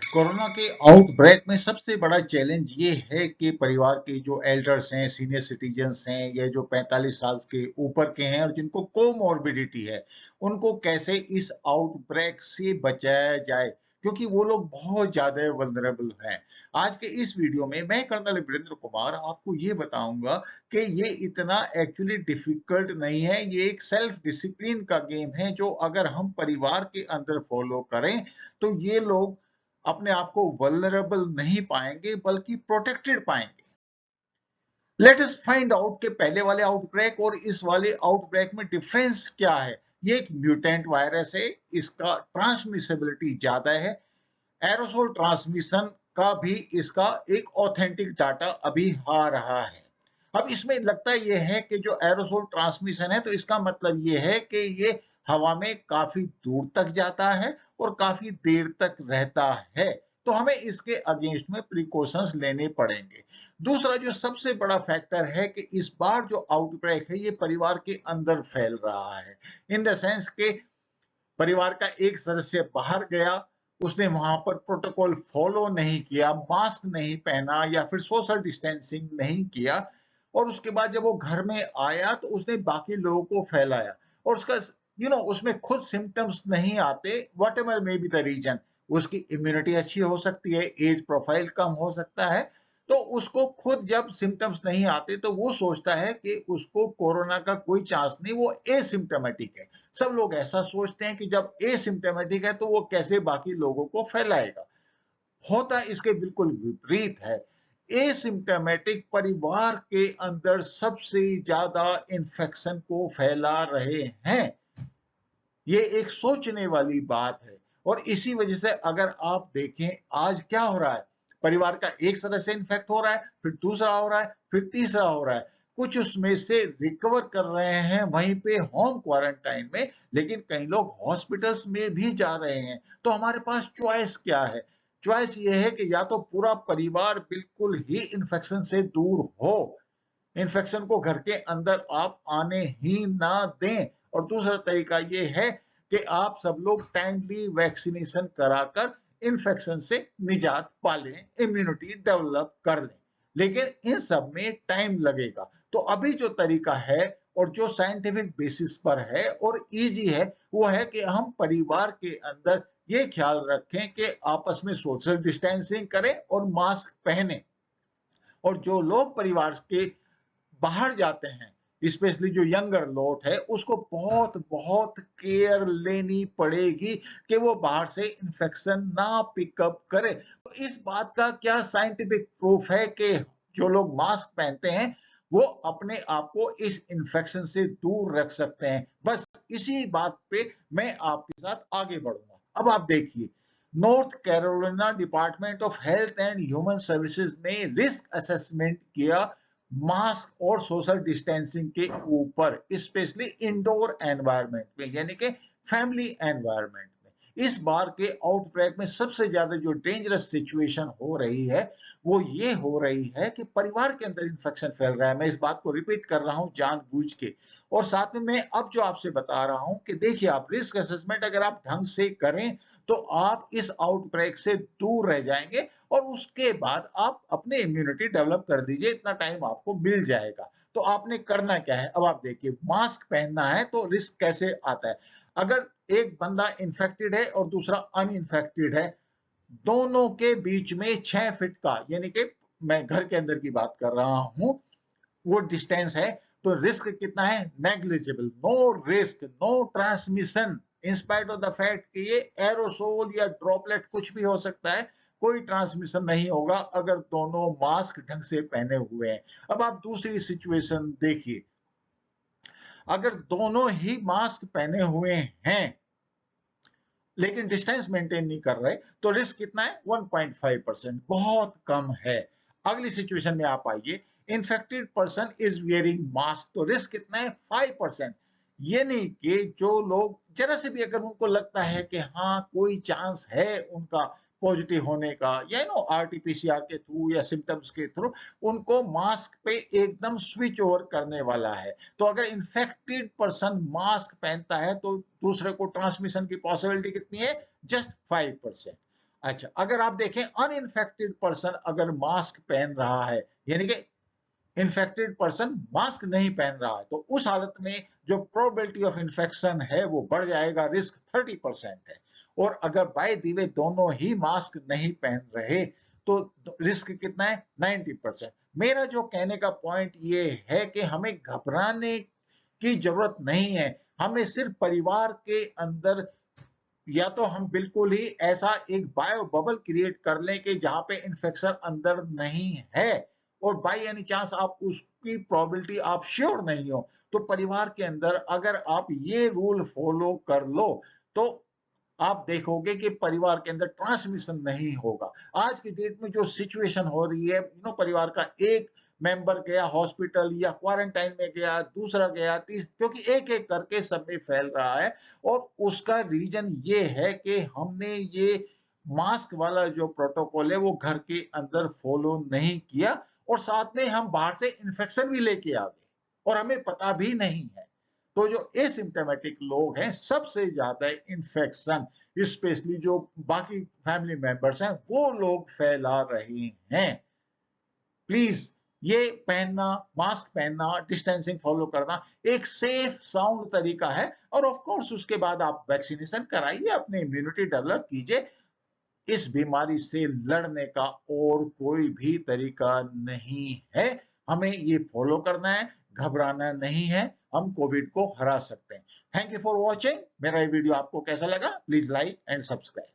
Corona के outbreak में सबसे बड़ा चैलेंज ये है कि परिवार के जो एल्डर्स हैं, सीनियर सिटीजन्स हैं, या जो 45 साल के ऊपर के हैं और जिनको कोमॉर्बिडिटी है, उनको कैसे इस आउटब्रेक से बचाया जाए, क्योंकि वो लोग बहुत ज्यादा वल्नरेबल हैं। आज के इस वीडियो में मैं कर्नल वीरेंद्र कुमार आपको ये बताऊंगा कि ये इतना एक्चुअली डिफिकल्ट नहीं है। ये एक सेल्फ डिसिप्लिन का गेम है जो अगर हम परिवार के अंदर फॉलो करें तो ये लोग अपने आप को वल्नरेबल नहीं पाएंगे बल्कि प्रोटेक्टेड पाएंगे। लेट अस फाइंड आउट के पहले वाले आउटब्रेक और इस वाले आउटब्रेक में डिफरेंस क्या है। ये एक म्यूटेंट वायरस है, इसका ट्रांसमिसिबिलिटी ज्यादा है। एरोसोल ट्रांसमिशन का भी इसका एक ऑथेंटिक डाटा अभी आ रहा है। अब इसमें लगता यह है कि जो एरोसोल ट्रांसमिशन है तो इसका मतलब यह है कि ये हवा में काफी दूर तक जाता है और काफी देर तक रहता है, तो हमें इसके अगेंस्ट में प्रिकॉशंस लेने पड़ेंगे। दूसरा जो सबसे बड़ा फैक्टर है कि इस बार जो आउटब्रेक है ये परिवार के अंदर फैल रहा है, इन द सेंस के परिवार का एक सदस्य बाहर गया, उसने वहां पर प्रोटोकॉल फॉलो नहीं किया, मास्क नहीं पहना या फिर सोशल डिस्टेंसिंग नहीं किया, और उसके बाद जब वो घर में आया तो उसने बाकी लोगों को फैलाया और उसका उसमें खुद सिम्टम्स नहीं आते, whatever may be the reason. उसकी इम्यूनिटी अच्छी हो सकती है, एज प्रोफाइल कम हो सकता है, तो उसको खुद जब सिम्टम्स नहीं आते तो वो सोचता है कि उसको कोरोना का कोई चांस नहीं, वो एसिम्टोमेटिक है। सब लोग ऐसा सोचते हैं कि जब एसिम्टोमेटिक है तो वो कैसे बाकी लोगों को फैलाएगा। होता इसके बिल्कुल विपरीत है। एसिम्टोमेटिक परिवार के अंदर सबसे ज्यादा इन्फेक्शन को फैला रहे हैं। ये एक सोचने वाली बात है। और इसी वजह से अगर आप देखें आज क्या हो रहा है, परिवार का एक सदस्य इन्फेक्ट हो रहा है, फिर दूसरा हो रहा है, फिर तीसरा हो रहा है। कुछ उसमें से रिकवर कर रहे हैं वहीं पे होम क्वारंटाइन में, लेकिन कई लोग हॉस्पिटल्स में भी जा रहे हैं। तो हमारे पास चॉइस क्या है? चॉइस ये है कि या तो पूरा परिवार बिल्कुल ही इन्फेक्शन से दूर हो, इन्फेक्शन को घर के अंदर आप आने ही ना दें, और दूसरा तरीका ये है कि आप सब लोग टाइमली वैक्सीनेशन कराकर इन्फेक्शन से निजात पा लें, इम्यूनिटी डेवलप कर लें। लेकिन इन सब में टाइम लगेगा। तो अभी जो तरीका है और जो साइंटिफिक बेसिस पर है और इजी है वो है कि हम परिवार के अंदर ये ख्याल रखें कि आपस में सोशल डिस्टेंसिंग करें और मास्क पहने। और जो लोग परिवार के बाहर जाते हैं, स्पेशली जो यंगर लोग है, उसको बहुत बहुत केयर लेनी पड़ेगी कि वो बाहर से इंफेक्शन ना पिकअप करे। तो इस बात का क्या साइंटिफिक प्रूफ है कि जो लोग मास्क पहनते हैं वो अपने आप को इस इंफेक्शन से दूर रख सकते हैं। बस इसी बात पे मैं आपके साथ आगे बढ़ूंगा। अब आप देखिए, north Carolina department of health and human services ने रिस्क असेसमेंट किया मास्क और सोशल डिस्टेंसिंग के ऊपर, स्पेशली इंडोर एनवायरनमेंट में, यानी कि फैमिली एनवायरनमेंट में। इस बार के आउटब्रेक में सबसे ज्यादा जो डेंजरस सिचुएशन हो रही है वो ये हो रही है कि परिवार के अंदर इंफेक्शन फैल रहा है। मैं इस बात को रिपीट कर रहा हूं जानबूझ के, और साथ में मैं अब जो आपसे बता रहा हूं कि देखिए, आप रिस्क असेसमेंट अगर आप ढंग से करें तो आप इस आउटब्रेक से दूर रह जाएंगे और उसके बाद आप अपने इम्यूनिटी डेवलप कर दीजिए, इतना टाइम आपको मिल जाएगा। तो आपने करना क्या है, अब आप देखिए, मास्क पहनना है तो रिस्क कैसे आता है। अगर एक बंदा इन्फेक्टेड है और दूसरा अनइन्फेक्टेड है, दोनों के बीच में 6 फीट का, यानी कि मैं घर के अंदर की बात कर रहा हूं, वो डिस्टेंस है, तो रिस्क कितना है? Negligible, no risk, no transmission, in spite of the fact कि ये एरोसोल या ड्रॉपलेट कुछ भी हो सकता है, कोई ट्रांसमिशन नहीं होगा अगर दोनों मास्क ढंग से पहने हुए हैं। अब आप दूसरी सिचुएशन देखिए, अगर दोनों ही मास्क पहने हुए हैं लेकिन डिस्टेंस मेंटेन नहीं कर रहे तो रिस्क कितना है? 1.5%, बहुत कम है। अगली सिचुएशन में आप आइए, infected person is wearing mask, तो रिस्क कितना है? 5%। ये नहीं कि जो लोग जरा से भी अगर उनको लगता है कि हाँ कोई चांस है उनका पॉजिटिव होने का, या आरटीपीसीआर के थ्रू या सिम्टम्स के थ्रू, उनको मास्क पे एकदम स्विच ओवर करने वाला है। तो अगर इन्फेक्टेड पर्सन मास्क पहनता है तो दूसरे को ट्रांसमिशन की पॉसिबिलिटी कितनी है? जस्ट 5%। अच्छा, अगर आप देखें अनइन्फेक्टेड पर्सन अगर मास्क पहन रहा है, यानी कि इन्फेक्टेड पर्सन मास्क नहीं पहन रहा है, तो उस हालत में जो प्रोबेबिलिटी ऑफ इन्फेक्शन है वो बढ़ जाएगा, रिस्क 30% है। और अगर बाय द वे दोनों ही मास्क नहीं पहन रहे तो रिस्क कितना है, 90%। मेरा जो कहने का पॉइंट ये है कि हमें घबराने की जरूरत नहीं है, हमें सिर्फ परिवार के अंदर या तो हम बिल्कुल ही ऐसा एक बायो बबल क्रिएट कर लें कि जहां पे इन्फेक्शन अंदर नहीं है, और बाई एनी चांस आप उसकी प्रोबेबिलिटी आप श्योर नहीं हो, तो परिवार के अंदर अगर आप ये रूल फॉलो कर लो तो आप देखोगे कि परिवार के अंदर ट्रांसमिशन नहीं होगा। आज की डेट में जो सिचुएशन हो रही है, परिवार का एक मेंबर गया हॉस्पिटल या क्वारंटाइन में गया, दूसरा गया, क्योंकि एक एक करके सब में फैल रहा है। और उसका रीजन ये है कि हमने ये मास्क वाला जो प्रोटोकॉल है वो घर के अंदर फॉलो नहीं किया, और साथ में हम बाहर से इन्फेक्शन भी लेके आ गए और हमें पता भी नहीं है। तो जो एसिम्प्टोमेटिक लोग हैं, सबसे ज्यादा इन्फेक्शन स्पेशली जो बाकी फैमिली मेंबर्स हैं वो लोग फैला रहे हैं। प्लीज ये पहनना, मास्क पहनना, डिस्टेंसिंग फॉलो करना एक सेफ साउंड तरीका है। और ऑफ कोर्स उसके बाद आप वैक्सीनेशन कराइए, अपनी इम्यूनिटी डेवलप कीजिए। इस बीमारी से लड़ने का और कोई भी तरीका नहीं है, हमें ये फॉलो करना है, घबराना नहीं है, हम कोविड को हरा सकते हैं। Thank you for watching. मेरा ये वीडियो आपको कैसा लगा, प्लीज लाइक एंड सब्सक्राइब।